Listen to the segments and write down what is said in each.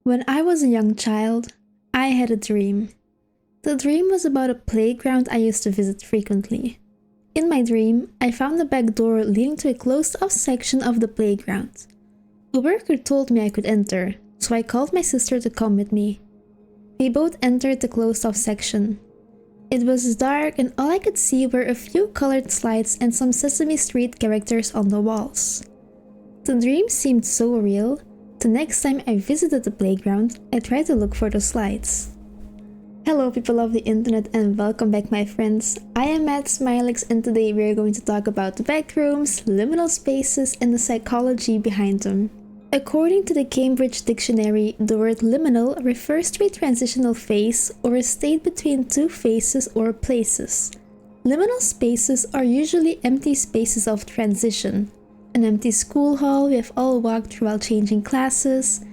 When I was a young child, I had a dream. The dream was about a playground I used to visit frequently. In my dream, I found a back door leading to a closed-off section of the playground. A worker told me I could enter, so I called my sister to come with me. We both entered the closed-off section. It was dark and all I could see were a few colored slides and some Sesame Street characters on the walls. The dream seemed so real. The next time I visited the playground, I tried to look for the slides. Hello people of the internet and welcome back my friends. I am Matt Smilix and today we are going to talk about the backrooms, liminal spaces and the psychology behind them. According to the Cambridge Dictionary, the word liminal refers to a transitional phase or a state between two phases or places. Liminal spaces are usually empty spaces of transition. An empty school hall we have all walked through while changing classes,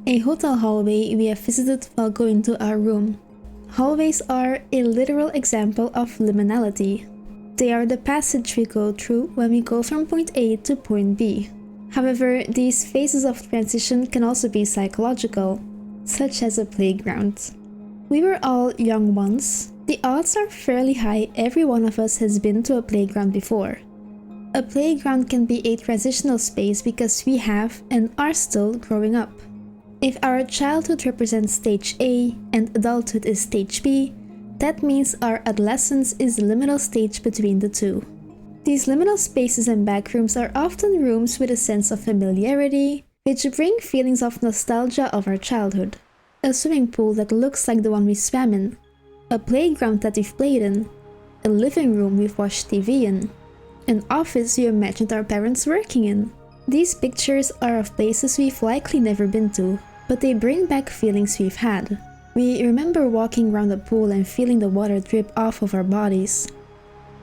a hotel hallway we have visited while going to our room. Hallways are a literal example of liminality. They are the passage we go through when we go from point A to point B. However, these phases of transition can also be psychological, such as a playground. We were all young once. The odds are fairly high every one of us has been to a playground before. A playground can be a transitional space because we have and are still growing up. If our childhood represents stage A and adulthood is stage B, that means our adolescence is the liminal stage between the two. These liminal spaces and backrooms are often rooms with a sense of familiarity, which bring feelings of nostalgia of our childhood. A swimming pool that looks like the one we swam in, a playground that we've played in, a living room we've watched TV in, an office you imagined our parents working in. These pictures are of places we've likely never been to, but they bring back feelings we've had. We remember walking around the pool and feeling the water drip off of our bodies.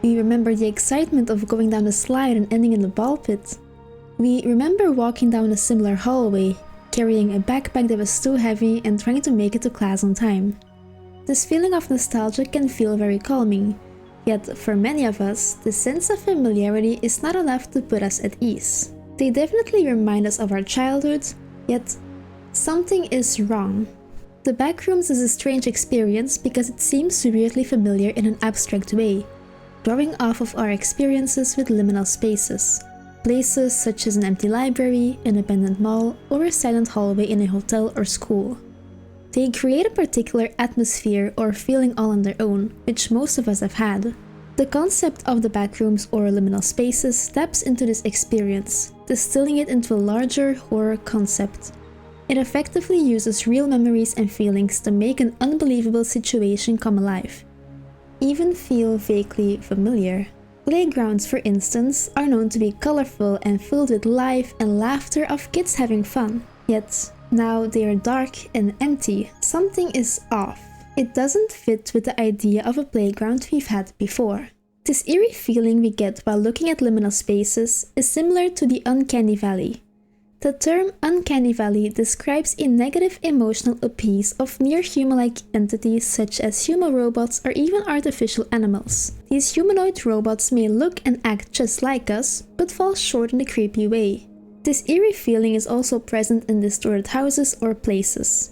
We remember the excitement of going down the slide and ending in the ball pit. We remember walking down a similar hallway, carrying a backpack that was too heavy and trying to make it to class on time. This feeling of nostalgia can feel very calming, yet for many of us, the sense of familiarity is not enough to put us at ease. They definitely remind us of our childhood, yet something is wrong. The backrooms is a strange experience because it seems weirdly familiar in an abstract way, drawing off of our experiences with liminal spaces. Places such as an empty library, an abandoned mall, or a silent hallway in a hotel or school. They create a particular atmosphere or feeling all on their own, which most of us have had. The concept of the backrooms or liminal spaces taps into this experience, distilling it into a larger horror concept. It effectively uses real memories and feelings to make an unbelievable situation come alive, even feel vaguely familiar. Playgrounds, for instance, are known to be colorful and filled with life and laughter of kids having fun. Yet, now they are dark and empty. Something is off. It doesn't fit with the idea of a playground we've had before. This eerie feeling we get while looking at liminal spaces is similar to the uncanny valley. The term uncanny valley describes a negative emotional appease of near human-like entities such as human robots or even artificial animals. These humanoid robots may look and act just like us, but fall short in a creepy way. This eerie feeling is also present in distorted houses or places.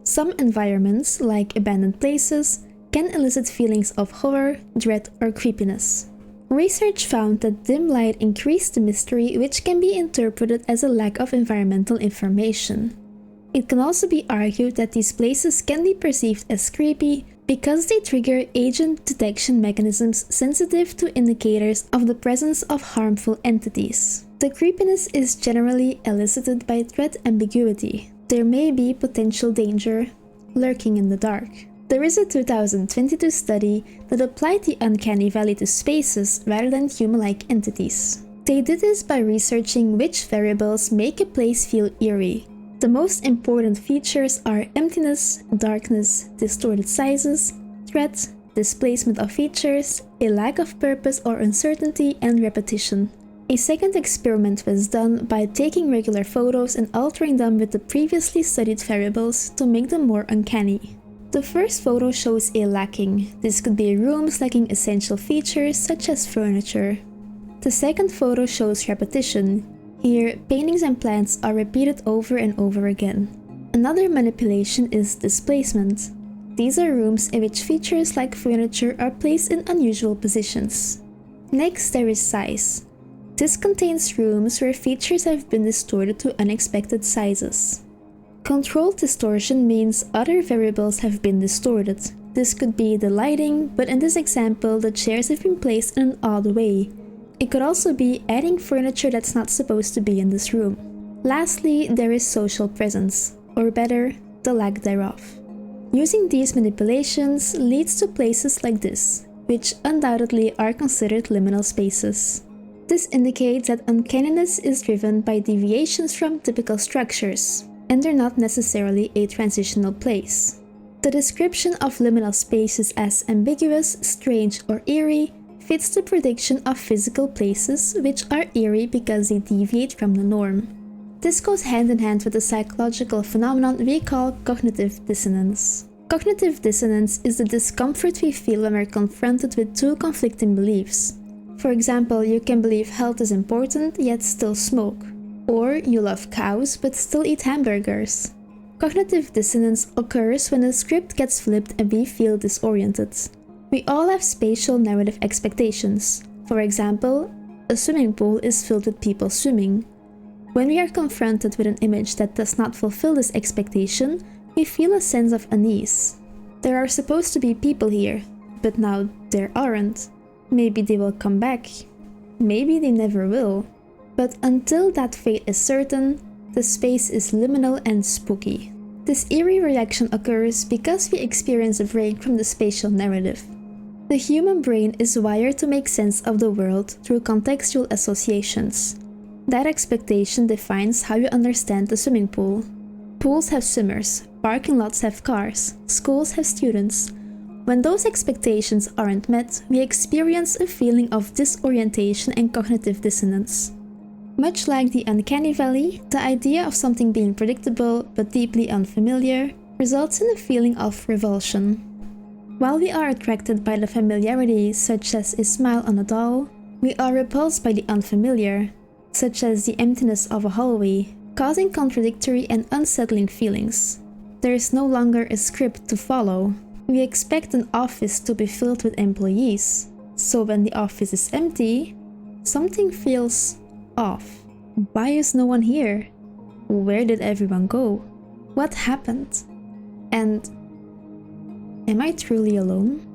Some environments, like abandoned places, can elicit feelings of horror, dread, or creepiness. Research found that dim light increased the mystery, which can be interpreted as a lack of environmental information. It can also be argued that these places can be perceived as creepy because they trigger agent detection mechanisms sensitive to indicators of the presence of harmful entities. The creepiness is generally elicited by threat ambiguity. There may be potential danger lurking in the dark. There is a 2022 study that applied the uncanny valley to spaces rather than human-like entities. They did this by researching which variables make a place feel eerie. The most important features are emptiness, darkness, distorted sizes, threat, displacement of features, a lack of purpose or uncertainty, and repetition. A second experiment was done by taking regular photos and altering them with the previously studied variables to make them more uncanny. The first photo shows a lacking. This could be rooms lacking essential features such as furniture. The second photo shows repetition. Here, paintings and plants are repeated over and over again. Another manipulation is displacement. These are rooms in which features like furniture are placed in unusual positions. Next, there is size. This contains rooms where features have been distorted to unexpected sizes. Controlled distortion means other variables have been distorted. This could be the lighting, but in this example, the chairs have been placed in an odd way. It could also be adding furniture that's not supposed to be in this room. Lastly, there is social presence, or better, the lack thereof. Using these manipulations leads to places like this, which undoubtedly are considered liminal spaces. This indicates that uncanniness is driven by deviations from typical structures, and they're not necessarily a transitional place. The description of liminal spaces as ambiguous, strange, or eerie fits the prediction of physical places which are eerie because they deviate from the norm. This goes hand in hand with the psychological phenomenon we call cognitive dissonance. Cognitive dissonance is the discomfort we feel when we're confronted with two conflicting beliefs. For example, you can believe health is important yet still smoke, or you love cows but still eat hamburgers. Cognitive dissonance occurs when the script gets flipped and we feel disoriented. We all have spatial narrative expectations. For example, a swimming pool is filled with people swimming. When we are confronted with an image that does not fulfill this expectation, we feel a sense of unease. There are supposed to be people here, but now there aren't. Maybe they will come back. Maybe they never will. But until that fate is certain, the space is liminal and spooky. This eerie reaction occurs because we experience a break from the spatial narrative. The human brain is wired to make sense of the world through contextual associations. That expectation defines how you understand the swimming pool. Pools have swimmers, parking lots have cars, schools have students. When those expectations aren't met, we experience a feeling of disorientation and cognitive dissonance. Much like the uncanny valley, the idea of something being predictable but deeply unfamiliar results in a feeling of revulsion. While we are attracted by the familiarity, such as a smile on a doll, we are repulsed by the unfamiliar, such as the emptiness of a hallway, causing contradictory and unsettling feelings. There is no longer a script to follow. We expect an office to be filled with employees, so when the office is empty, something feels off. Why is no one here? Where did everyone go? What happened? And am I truly alone?